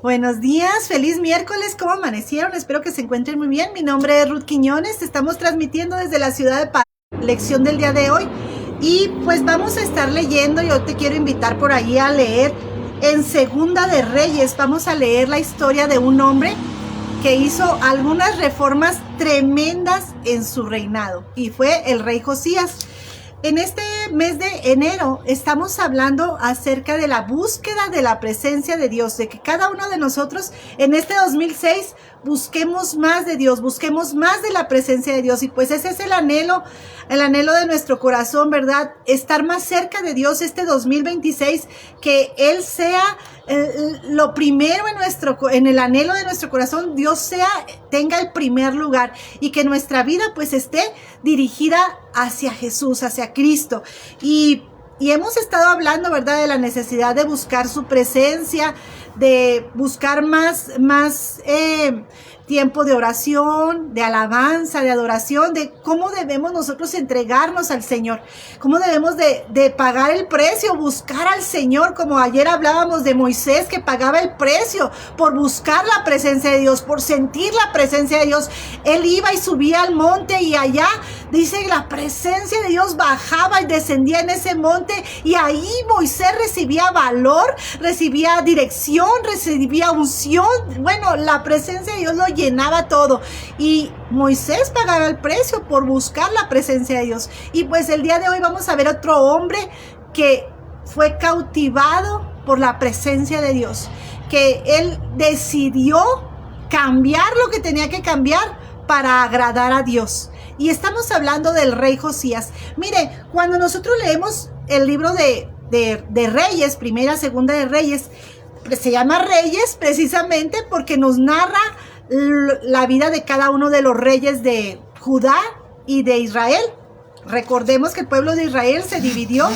Buenos días, feliz miércoles, ¿cómo amanecieron? Espero que se encuentren muy bien. Mi nombre es Ruth Quiñones, estamos transmitiendo desde la ciudad de Parral, lección del día de hoy. Y pues vamos a estar leyendo, yo te quiero invitar por ahí a leer en Segunda de Reyes. Vamos a leer la historia de un hombre que hizo algunas reformas tremendas en su reinado y fue el rey Josías. En este mes de enero estamos hablando acerca de la búsqueda de la presencia de Dios, de que cada uno de nosotros en este 2006 busquemos más de Dios, busquemos más de la presencia de Dios. Y pues ese es el anhelo de nuestro corazón, ¿verdad? Estar más cerca de Dios este 2026, que Él sea lo primero en el anhelo de nuestro corazón. Dios tenga el primer lugar y que nuestra vida pues esté dirigida hacia Jesús, hacia Cristo. Y hemos estado hablando, ¿verdad?, de la necesidad de buscar su presencia, de buscar más tiempo de oración, de alabanza, de adoración, de cómo debemos nosotros entregarnos al Señor, cómo debemos de pagar el precio, buscar al Señor, como ayer hablábamos de Moisés, que pagaba el precio por buscar la presencia de Dios, por sentir la presencia de Dios. Él iba y subía al monte y allá, dice, la presencia de Dios bajaba y descendía en ese monte, y ahí Moisés recibía valor, recibía dirección, recibía unción. Bueno, la presencia de Dios lo llenaba todo, y Moisés pagaba el precio por buscar la presencia de Dios. Y pues el día de hoy vamos a ver otro hombre que fue cautivado por la presencia de Dios, que él decidió cambiar lo que tenía que cambiar para agradar a Dios. Y estamos hablando del rey Josías. Mire, cuando nosotros leemos el libro de Reyes, primera, segunda de Reyes, se llama Reyes precisamente porque nos narra la vida de cada uno de los reyes de Judá y de Israel. Recordemos que el pueblo de Israel se dividió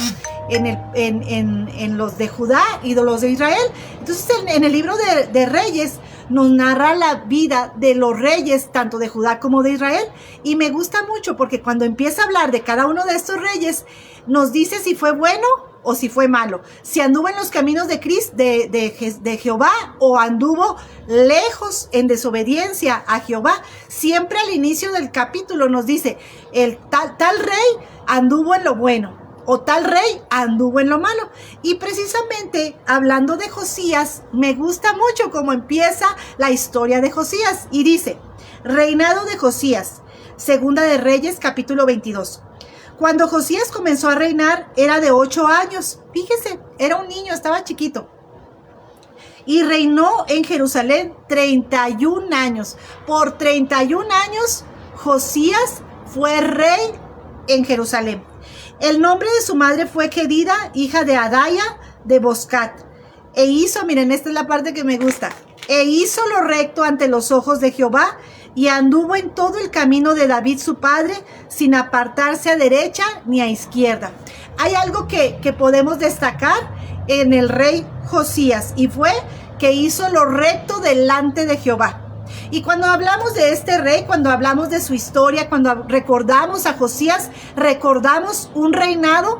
en los de Judá y de los de Israel. Entonces en el libro de Reyes nos narra la vida de los reyes, tanto de Judá como de Israel. Y me gusta mucho porque cuando empieza a hablar de cada uno de estos reyes, nos dice si fue bueno o si fue malo, si anduvo en los caminos de Jehová o anduvo lejos en desobediencia a Jehová. Siempre al inicio del capítulo nos dice, el tal rey anduvo en lo bueno, o tal rey anduvo en lo malo. Y precisamente hablando de Josías, me gusta mucho cómo empieza la historia de Josías. Y dice, reinado de Josías, Segunda de Reyes, capítulo 22. Cuando Josías comenzó a reinar, era de 8 años. Fíjese, era un niño, estaba chiquito. Y reinó en Jerusalén 31 años. Por 31 años, Josías fue rey en Jerusalén. El nombre de su madre fue Jedida, hija de Adaya de Boscat. E hizo, miren, esta es la parte que me gusta. E hizo lo recto ante los ojos de Jehová, y anduvo en todo el camino de David su padre, sin apartarse a derecha ni a izquierda. Hay algo que podemos destacar en el rey Josías, y fue que hizo lo recto delante de Jehová. Y cuando hablamos de este rey, cuando hablamos de su historia, cuando recordamos a Josías, recordamos un reinado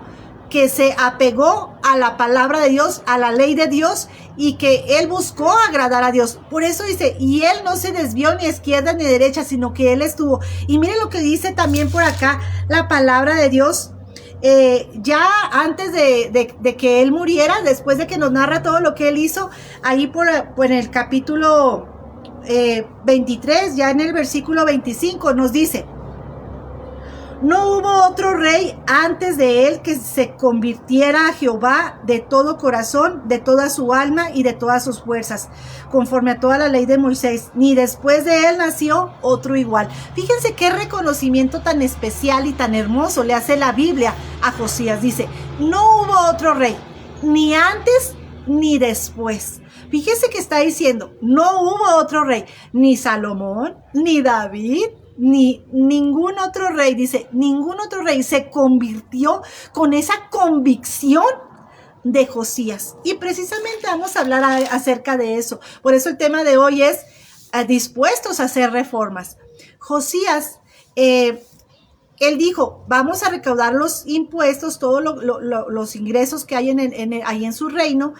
que se apegó a la palabra de Dios, a la ley de Dios, y que él buscó agradar a Dios. Por eso dice, y él no se desvió ni a izquierda ni a derecha, sino que él estuvo. Y miren lo que dice también por acá la palabra de Dios. Ya antes de que él muriera, después de que nos narra todo lo que él hizo, ahí por el capítulo 23, ya en el versículo 25, nos dice, no hubo otro rey antes de él que se convirtiera a Jehová de todo corazón, de toda su alma y de todas sus fuerzas, conforme a toda la ley de Moisés, ni después de él nació otro igual. Fíjense qué reconocimiento tan especial y tan hermoso le hace la Biblia a Josías. Dice, no hubo otro rey, ni antes ni después. Fíjense que está diciendo, no hubo otro rey, ni Salomón, ni David, ni ningún otro rey. Dice, ningún otro rey se convirtió con esa convicción de Josías. Y precisamente vamos a hablar acerca de eso. Por eso el tema de hoy es dispuestos a hacer reformas. Josías, él dijo, vamos a recaudar los impuestos, todos los ingresos que hay ahí en su reino,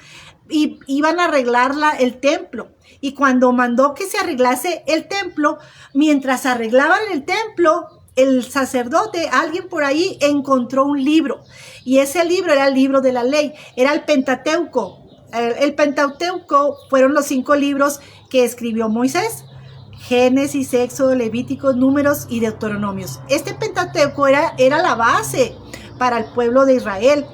y iban a arreglar el templo. Y cuando mandó que se arreglase el templo, mientras arreglaban el templo, el sacerdote, alguien por ahí, encontró un libro. Y ese libro era el libro de la ley, era el Pentateuco. El Pentateuco fueron los 5 libros que escribió Moisés: Génesis, Éxodo, Levíticos, Números y Deuteronomios. Este Pentateuco era la base para el pueblo de Israel.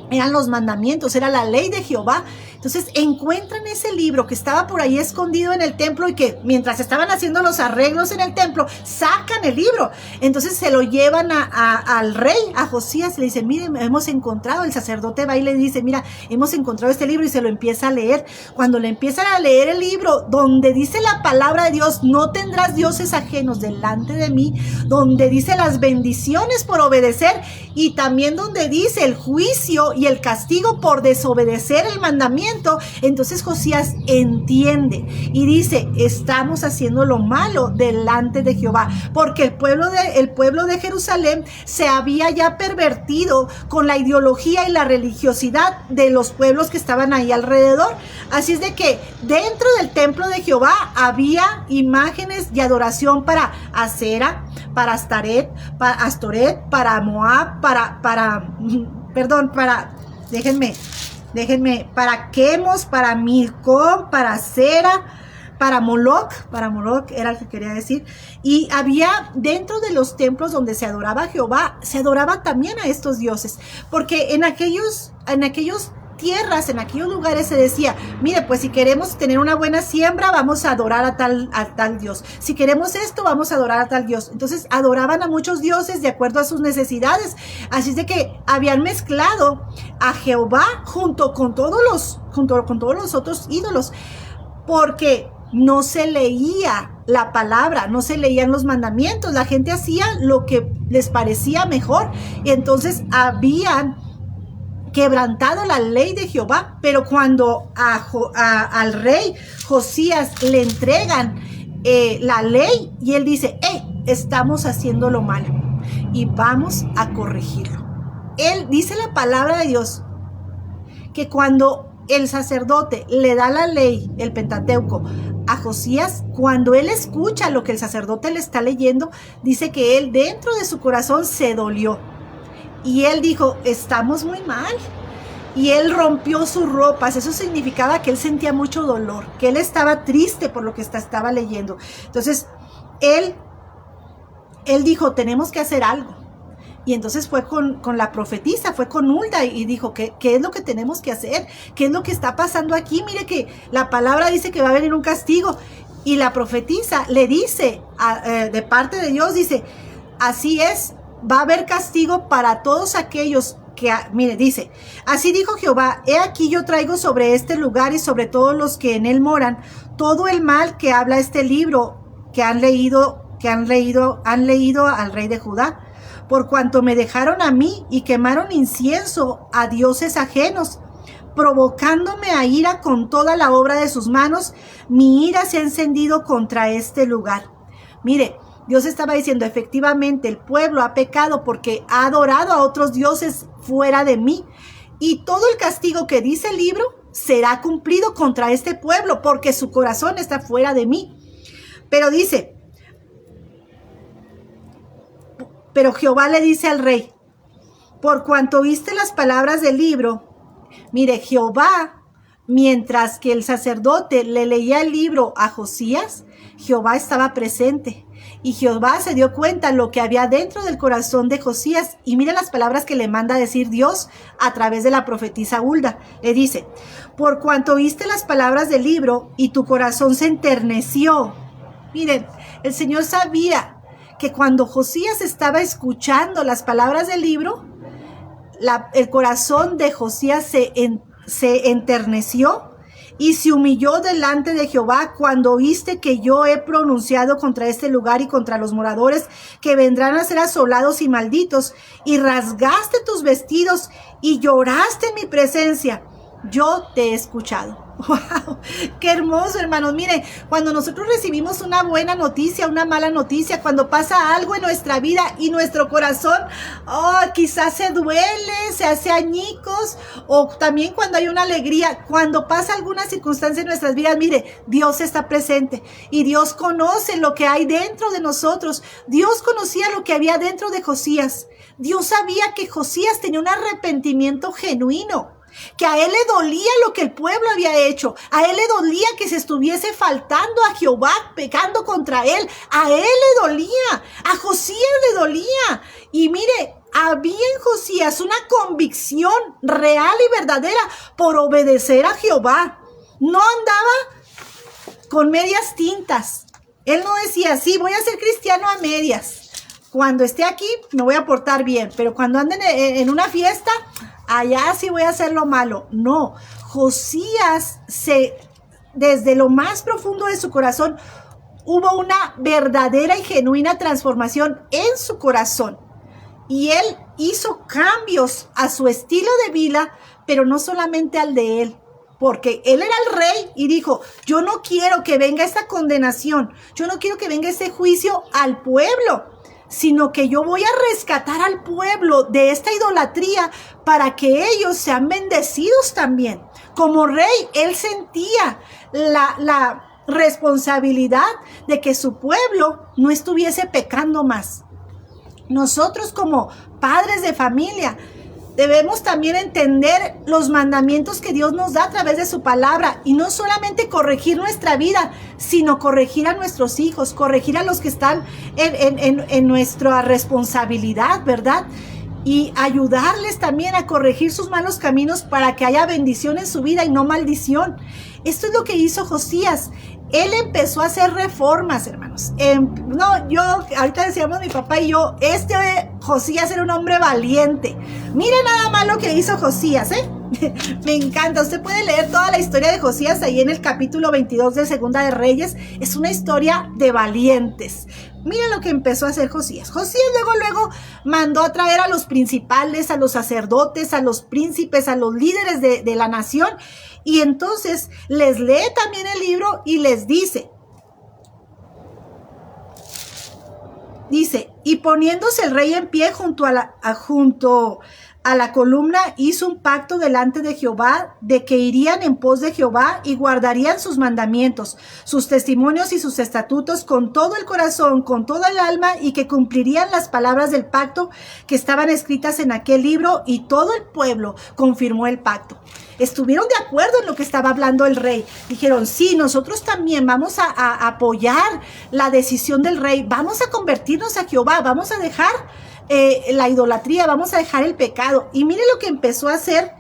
Eran los mandamientos, era la ley de Jehová. Entonces encuentran ese libro que estaba por ahí escondido en el templo y que mientras estaban haciendo los arreglos en el templo, sacan el libro. Entonces se lo llevan al rey, a Josías, y le dicen: miren, hemos encontrado. El sacerdote va y le dice: mira, hemos encontrado este libro, y se lo empieza a leer. Cuando le empiezan a leer el libro, donde dice la palabra de Dios: no tendrás dioses ajenos delante de mí, donde dice las bendiciones por obedecer, y también donde dice el juicio y el castigo por desobedecer el mandamiento. Entonces Josías entiende y dice: estamos haciendo lo malo delante de Jehová, porque el pueblo de Jerusalén se había ya pervertido con la ideología y la religiosidad de los pueblos que estaban ahí alrededor. Así es de que dentro del templo de Jehová había imágenes y adoración para Asera, para Astoret, para Moab, para Quemos, para Milcom, para Cera, para Moloc era el que quería decir. Y había dentro de los templos donde se adoraba a Jehová, se adoraba también a estos dioses, porque en aquellos tierras, en aquellos lugares se decía: mire, pues si queremos tener una buena siembra, vamos a adorar a tal Dios. Si queremos esto, vamos a adorar a tal Dios. Entonces adoraban a muchos dioses de acuerdo a sus necesidades. Así es de que habían mezclado a Jehová junto con todos los otros ídolos, porque no se leía la palabra, no se leían los mandamientos. La gente hacía lo que les parecía mejor, y entonces habían quebrantado la ley de Jehová. Pero cuando al rey Josías le entregan la ley, y él dice: estamos haciendo lo malo y vamos a corregirlo. Él dice la palabra de Dios que cuando el sacerdote le da la ley, el Pentateuco, a Josías, cuando él escucha lo que el sacerdote le está leyendo, dice que él dentro de su corazón se dolió. Y él dijo: estamos muy mal. Y él rompió sus ropas. Eso significaba que él sentía mucho dolor, que él estaba triste por lo que estaba leyendo. Entonces, él dijo: tenemos que hacer algo. Y entonces fue con la profetisa, fue con Hulda, y dijo: ¿qué es lo que tenemos que hacer? ¿Qué es lo que está pasando aquí? Mire que la palabra dice que va a venir un castigo. Y la profetisa le dice, de parte de Dios, dice: así es, va a haber castigo para todos aquellos que, mire, dice: así dijo Jehová: he aquí yo traigo sobre este lugar y sobre todos los que en él moran todo el mal que habla este libro que han leído al rey de Judá, por cuanto me dejaron a mí y quemaron incienso a dioses ajenos, provocándome a ira con toda la obra de sus manos. Mi ira se ha encendido contra este lugar. Mire, Dios estaba diciendo: efectivamente, el pueblo ha pecado porque ha adorado a otros dioses fuera de mí. Y todo el castigo que dice el libro será cumplido contra este pueblo, porque su corazón está fuera de mí. Pero dice: pero Jehová le dice al rey: por cuanto oíste las palabras del libro. Mire, Jehová, mientras que el sacerdote le leía el libro a Josías, Jehová estaba presente. Y Jehová se dio cuenta lo que había dentro del corazón de Josías. Y mire las palabras que le manda decir Dios a través de la profetisa Hulda. Le dice: por cuanto oíste las palabras del libro y tu corazón se enterneció. Miren, el Señor sabía que cuando Josías estaba escuchando las palabras del libro, el corazón de Josías se enterneció y se humilló delante de Jehová cuando oíste que yo he pronunciado contra este lugar y contra los moradores que vendrán a ser asolados y malditos, y rasgaste tus vestidos y lloraste en mi presencia. Yo te he escuchado. Wow, qué hermoso, hermanos. Miren, cuando nosotros recibimos una buena noticia, una mala noticia, cuando pasa algo en nuestra vida y nuestro corazón, quizás se duele, se hace añicos, o también cuando hay una alegría, cuando pasa alguna circunstancia en nuestras vidas, mire, Dios está presente y Dios conoce lo que hay dentro de nosotros. Dios conocía lo que había dentro de Josías. Dios sabía que Josías tenía un arrepentimiento genuino, que a él le dolía lo que el pueblo había hecho, a él le dolía que se estuviese faltando a Jehová, pecando contra él, a él le dolía, a Josías le dolía. Y mire, había en Josías una convicción real y verdadera por obedecer a Jehová. No andaba con medias tintas. Él no decía, sí, voy a ser cristiano a medias. Cuando esté aquí me voy a portar bien, pero cuando anden en una fiesta, allá sí voy a hacer lo malo. No, Josías desde lo más profundo de su corazón, hubo una verdadera y genuina transformación en su corazón. Y él hizo cambios a su estilo de vida, pero no solamente al de él. Porque él era el rey y dijo, yo no quiero que venga esta condenación, yo no quiero que venga ese juicio al pueblo, sino que yo voy a rescatar al pueblo de esta idolatría para que ellos sean bendecidos también. Como rey, él sentía la responsabilidad de que su pueblo no estuviese pecando más. Nosotros como padres de familia debemos también entender los mandamientos que Dios nos da a través de su palabra y no solamente corregir nuestra vida, sino corregir a nuestros hijos, corregir a los que están en nuestra responsabilidad, ¿verdad? Y ayudarles también a corregir sus malos caminos para que haya bendición en su vida y no maldición. Esto es lo que hizo Josías. Él empezó a hacer reformas, hermanos. Ahorita decíamos mi papá y yo, Josías era un hombre valiente. Mire nada más lo que hizo Josías, Me encanta. Usted puede leer toda la historia de Josías ahí en el capítulo 22 de Segunda de Reyes. Es una historia de valientes. Mira lo que empezó a hacer Josías. Josías luego mandó a traer a los principales, a los sacerdotes, a los príncipes, a los líderes de la nación. Y entonces les lee también el libro y les dice, y poniéndose el rey en pie junto a la columna, hizo un pacto delante de Jehová de que irían en pos de Jehová y guardarían sus mandamientos, sus testimonios y sus estatutos con todo el corazón, con toda el alma, y que cumplirían las palabras del pacto que estaban escritas en aquel libro, y todo el pueblo confirmó el pacto. Estuvieron de acuerdo en lo que estaba hablando el rey. Dijeron, sí, nosotros también vamos a apoyar la decisión del rey, vamos a convertirnos a Jehová, vamos a dejar la idolatría, vamos a dejar el pecado. Y mire lo que empezó a hacer,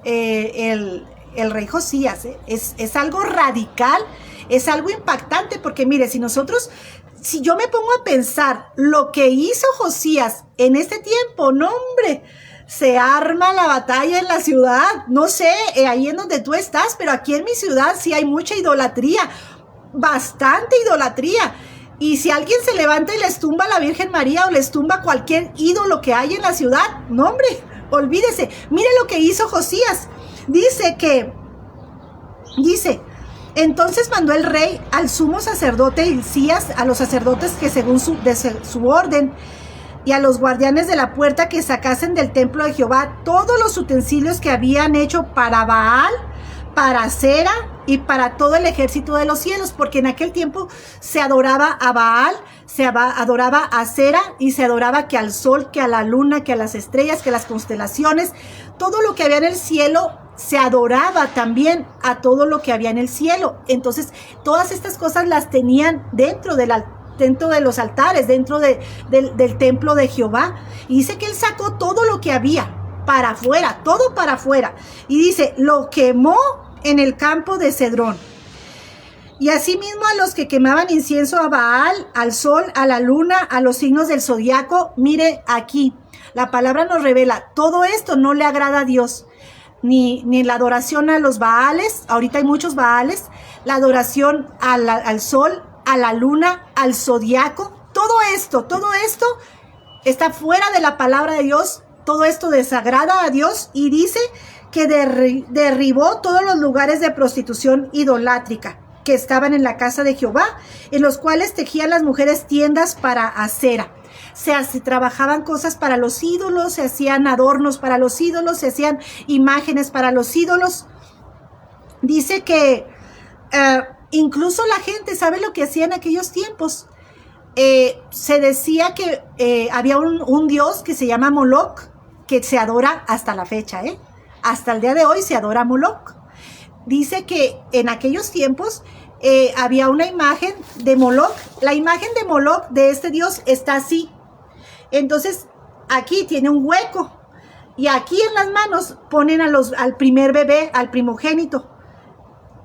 el rey Josías. Es algo radical, es algo impactante, porque mire, si yo me pongo a pensar lo que hizo Josías en este tiempo, no hombre, se arma la batalla en la ciudad. No sé, ahí en donde tú estás, pero aquí en mi ciudad sí hay mucha idolatría, bastante idolatría. Y si alguien se levanta y les tumba a la Virgen María o les tumba cualquier ídolo que hay en la ciudad, no hombre, olvídese. Mire lo que hizo Josías. Dice, entonces mandó el rey al sumo sacerdote Hilcías, a los sacerdotes que según su orden, y a los guardianes de la puerta que sacasen del templo de Jehová todos los utensilios que habían hecho para Baal, para Acera y para todo el ejército de los cielos, porque en aquel tiempo se adoraba a Baal, se adoraba a Acera, y se adoraba que al sol, que a la luna, que a las estrellas, que a las constelaciones, todo lo que había en el cielo. Se adoraba también a todo lo que había en el cielo. Entonces todas estas cosas las tenían dentro de los altares, dentro del templo de Jehová. Y dice que él sacó todo lo que había para afuera, todo para afuera. Y dice, lo quemó en el campo de Cedrón. Y asimismo a los que quemaban incienso a Baal, al sol, a la luna, a los signos del zodiaco. Mire aquí, la palabra nos revela, todo esto no le agrada a Dios. Ni la adoración a los Baales, ahorita hay muchos Baales, la adoración al sol, a la luna, al zodiaco, todo esto está fuera de la palabra de Dios, todo esto desagrada a Dios, y dice que derribó todos los lugares de prostitución idolátrica que estaban en la casa de Jehová, en los cuales tejían las mujeres tiendas para acera. Se trabajaban cosas para los ídolos, se hacían adornos para los ídolos, se hacían imágenes para los ídolos. Dice que incluso la gente, ¿sabe lo que hacía en aquellos tiempos? Se decía que había un dios que se llama Moloch, que se adora hasta la fecha, hasta el día de hoy se adora a Moloch. Dice que en aquellos tiempos había una imagen de Moloch. La imagen de Moloch, de este dios, está así. Entonces, aquí tiene un hueco. Y aquí en las manos ponen al primer bebé, al primogénito.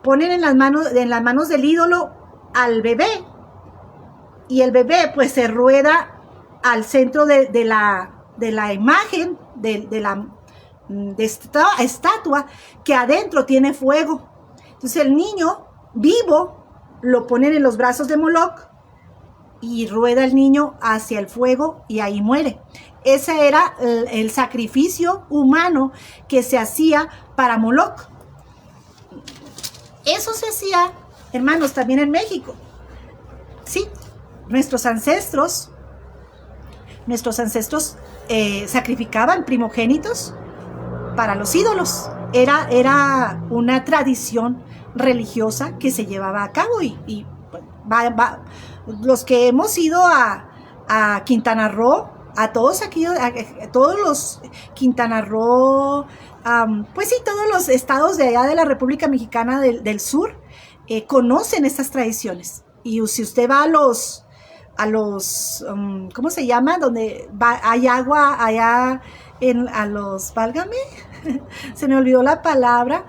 Ponen en las manos del ídolo al bebé. Y el bebé pues se rueda al centro de la imagen, de esta estatua, que adentro tiene fuego. Entonces el niño vivo lo ponen en los brazos de Moloch y rueda el niño hacia el fuego y ahí muere. Ese era el sacrificio humano que se hacía para Moloch. Eso se hacía, hermanos, también en México. Sí, nuestros ancestros sacrificaban primogénitos para los ídolos. Era una tradición religiosa que se llevaba a cabo y los que hemos ido a Quintana Roo, a todos los Quintana Roo, pues sí, todos los estados de allá de la República Mexicana del Sur conocen estas tradiciones. Y si usted va a los ¿cómo se llama? Donde hay agua allá válgame, se me olvidó la palabra.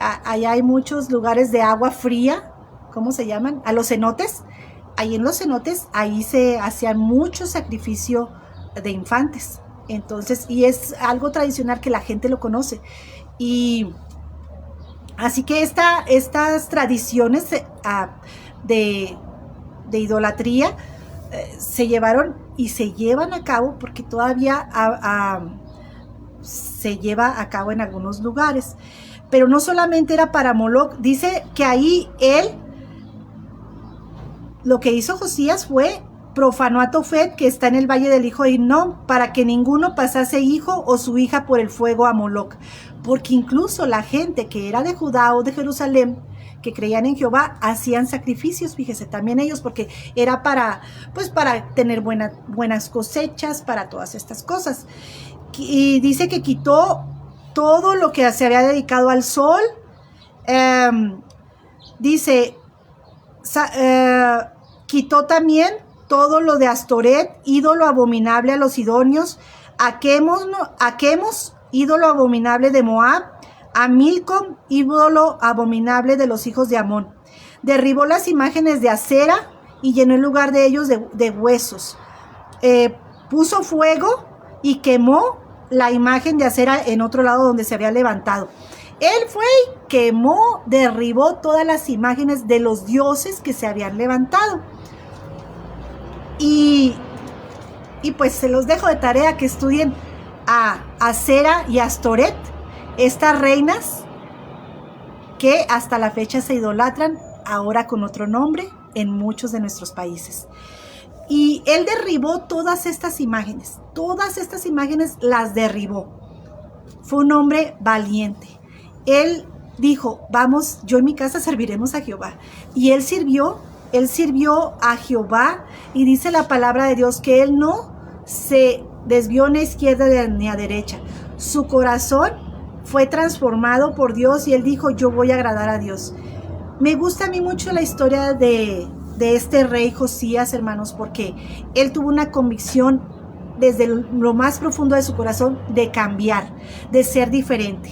Allá hay muchos lugares de agua fría, ¿cómo se llaman? A los cenotes. Ahí en los cenotes, ahí se hacían mucho sacrificio de infantes. Entonces, y es algo tradicional que la gente lo conoce. Y así que estas tradiciones de idolatría se llevaron y se llevan a cabo porque todavía se lleva a cabo en algunos lugares. Pero no solamente era para Moloch, dice que ahí lo que hizo Josías fue profanó a Tofet, que está en el valle del hijo de Hinnom, para que ninguno pasase hijo o su hija por el fuego a Moloch. Porque incluso la gente que era de Judá o de Jerusalén, que creían en Jehová, hacían sacrificios, fíjese, también ellos, porque era para tener buenas cosechas, para todas estas cosas. Y dice que quitó todo lo que se había dedicado al sol. Quitó también todo lo de Astoret, ídolo abominable a los sidonios, a Quemos, ídolo abominable de Moab, a Milcom, ídolo abominable de los hijos de Amón. Derribó las imágenes de acera y llenó el lugar de ellos de huesos. Puso fuego y quemó la imagen de acera en otro lado donde se había levantado. Él fue y quemó, derribó todas las imágenes de los dioses que se habían levantado. Y pues se los dejo de tarea que estudien a Acera y Astoret, estas reinas que hasta la fecha se idolatran, ahora con otro nombre, en muchos de nuestros países. Y él derribó todas estas imágenes las derribó. Fue un hombre valiente. Él dijo, vamos, yo en mi casa serviremos a Jehová. Y él sirvió a Jehová, y dice la palabra de Dios que él no se desvió ni a izquierda ni a derecha. Su corazón fue transformado por Dios y él dijo, yo voy a agradar a Dios. Me gusta a mí mucho la historia de este rey Josías, hermanos, porque él tuvo una convicción desde lo más profundo de su corazón de cambiar, de ser diferente.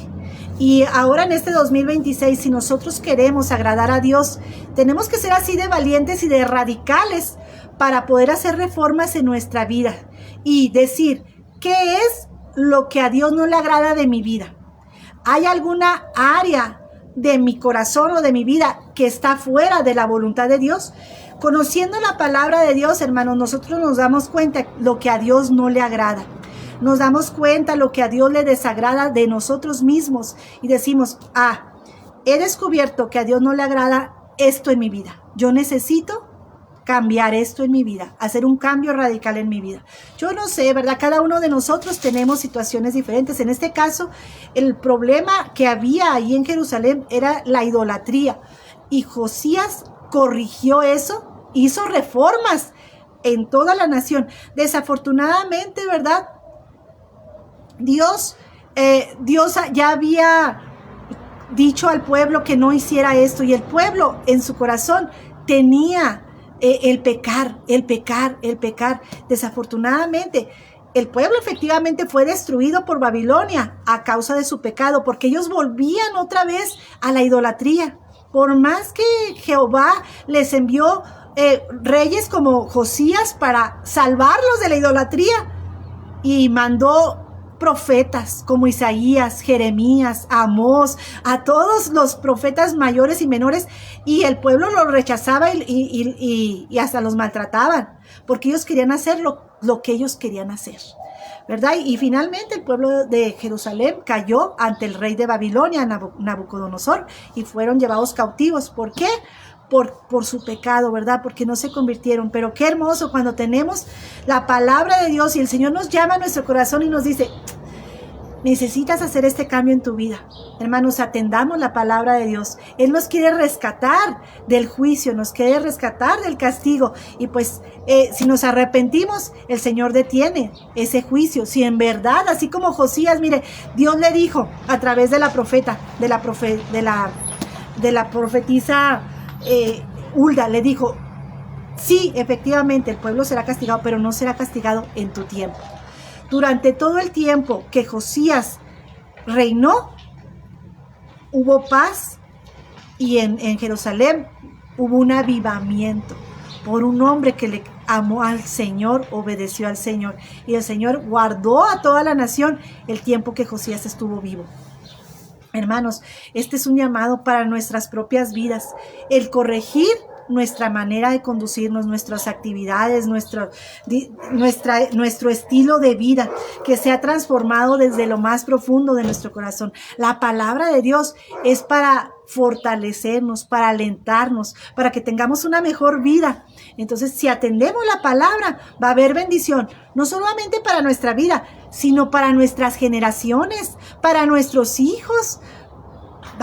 Y ahora en este 2026, si nosotros queremos agradar a Dios, tenemos que ser así de valientes y de radicales para poder hacer reformas en nuestra vida y decir, ¿qué es lo que a Dios no le agrada de mi vida? ¿Hay alguna área de mi corazón o de mi vida que está fuera de la voluntad de Dios? Conociendo la palabra de Dios, hermanos, nosotros nos damos cuenta lo que a Dios no le agrada. nos damos cuenta lo que a Dios le desagrada de nosotros mismos y decimos, he descubierto que a Dios no le agrada esto en mi vida. Yo necesito cambiar esto en mi vida, hacer un cambio radical en mi vida. Yo no sé, ¿verdad? Cada uno de nosotros tenemos situaciones diferentes. En este caso, el problema que había ahí en Jerusalén era la idolatría. Y Josías corrigió eso, hizo reformas en toda la nación. Desafortunadamente, ¿verdad? Dios ya había dicho al pueblo que no hiciera esto, y el pueblo en su corazón tenía el pecar. Desafortunadamente, el pueblo efectivamente fue destruido por Babilonia a causa de su pecado, porque ellos volvían otra vez a la idolatría. Por más que Jehová les envió reyes como Josías para salvarlos de la idolatría, y mandó profetas como Isaías, Jeremías, Amós, a todos los profetas mayores y menores, y el pueblo los rechazaba y hasta los maltrataban, porque ellos querían hacer lo que ellos querían hacer, ¿verdad? Y finalmente el pueblo de Jerusalén cayó ante el rey de Babilonia, Nabucodonosor, y fueron llevados cautivos. ¿Por qué? Por su pecado, ¿verdad? Porque no se convirtieron. Pero qué hermoso cuando tenemos la palabra de Dios y el Señor nos llama a nuestro corazón y nos dice, necesitas hacer este cambio en tu vida. Hermanos, atendamos la palabra de Dios. Él nos quiere rescatar del juicio, nos quiere rescatar del castigo. Y pues, si nos arrepentimos, el Señor detiene ese juicio. Si en verdad, así como Josías, mire, Dios le dijo a través de la profeta, de la profetisa Hulda, le dijo, sí, efectivamente, el pueblo será castigado, pero no será castigado en tu tiempo. Durante todo el tiempo que Josías reinó, hubo paz, y en Jerusalén hubo un avivamiento por un hombre que le amó al Señor, obedeció al Señor, y el Señor guardó a toda la nación el tiempo que Josías estuvo vivo. Hermanos, este es un llamado para nuestras propias vidas, el corregir nuestra manera de conducirnos, nuestras actividades, nuestro estilo de vida, que sea transformado desde lo más profundo de nuestro corazón. La palabra de Dios es para fortalecernos, para alentarnos, para que tengamos una mejor vida. Entonces, si atendemos la palabra, va a haber bendición, no solamente para nuestra vida, sino para nuestras generaciones, para nuestros hijos.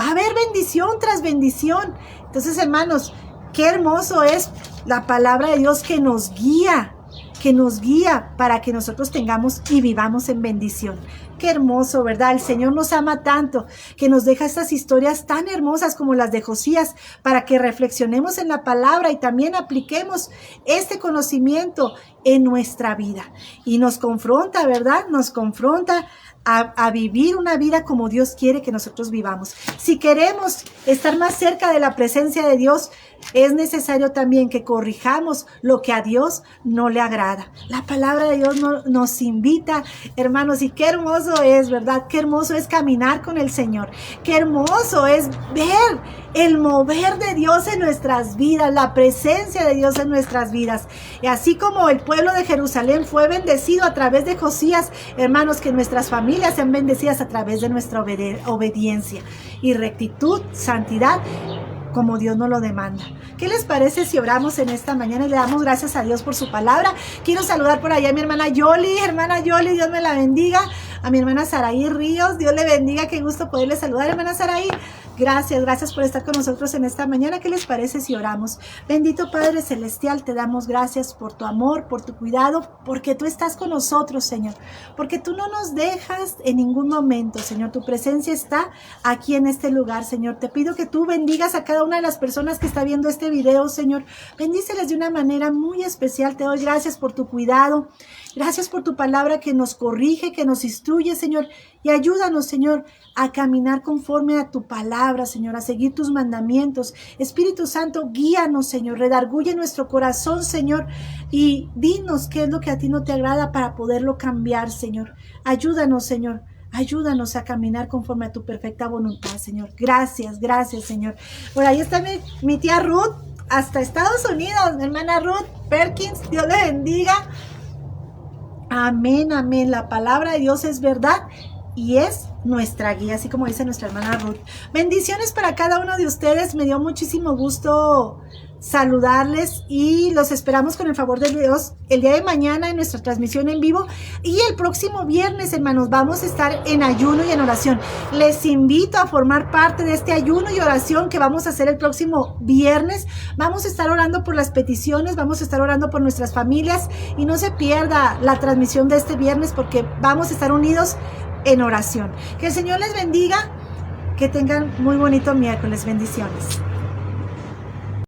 Va a haber bendición tras bendición. Entonces, hermanos, qué hermoso es la palabra de Dios que nos guía para que nosotros tengamos y vivamos en bendición. Qué hermoso, ¿verdad? El Señor nos ama tanto que nos deja estas historias tan hermosas como las de Josías, para que reflexionemos en la palabra y también apliquemos este conocimiento en nuestra vida. Y nos confronta, ¿verdad? Nos confronta a vivir una vida como Dios quiere que nosotros vivamos. Si queremos estar más cerca de la presencia de Dios, es necesario también que corrijamos lo que a Dios no le agrada. La palabra de Dios nos invita, hermanos, y qué hermoso es, ¿verdad? Qué hermoso es caminar con el Señor. Qué hermoso es ver el mover de Dios en nuestras vidas, la presencia de Dios en nuestras vidas. Y así como el pueblo de Jerusalén fue bendecido a través de Josías, hermanos, que nuestras familias sean bendecidas a través de nuestra obediencia y rectitud, santidad, como Dios nos lo demanda. ¿Qué les parece si oramos en esta mañana y le damos gracias a Dios por su palabra? Quiero saludar por allá a mi hermana Yoli. Hermana Yoli, Dios me la bendiga. A mi hermana Saraí Ríos, Dios le bendiga. Qué gusto poderle saludar, hermana Saraí. Gracias por estar con nosotros en esta mañana. ¿Qué les parece si oramos? Bendito Padre Celestial, te damos gracias por tu amor, por tu cuidado, porque tú estás con nosotros, Señor, porque tú no nos dejas en ningún momento, Señor. Tu presencia está aquí en este lugar, Señor. Te pido que tú bendigas a cada una de las personas que está viendo este video, Señor. Bendíceles de una manera muy especial. Te doy gracias por tu cuidado. Gracias por tu palabra que nos corrige, que nos instruye, Señor. Y ayúdanos, Señor, a caminar conforme a tu palabra, Señor, a seguir tus mandamientos. Espíritu Santo, guíanos, Señor, redarguye nuestro corazón, Señor, y dinos qué es lo que a ti no te agrada para poderlo cambiar, Señor. Ayúdanos, Señor. Ayúdanos a caminar conforme a tu perfecta voluntad, Señor. Gracias, Señor. Por ahí está mi tía Ruth, hasta Estados Unidos, mi hermana Ruth Perkins. Dios le bendiga. Amén, amén. La palabra de Dios es verdad y es nuestra guía, así como dice nuestra hermana Ruth. Bendiciones para cada uno de ustedes. Me dio muchísimo gusto saludarles y los esperamos con el favor de Dios el día de mañana en nuestra transmisión en vivo, y el próximo viernes, hermanos, vamos a estar en ayuno y en oración. Les invito a formar parte de este ayuno y oración que vamos a hacer el próximo viernes. Vamos a estar orando por las peticiones, vamos a estar orando por nuestras familias, y no se pierda la transmisión de este viernes porque vamos a estar unidos en oración. Que el Señor les bendiga, que tengan muy bonito miércoles. Bendiciones.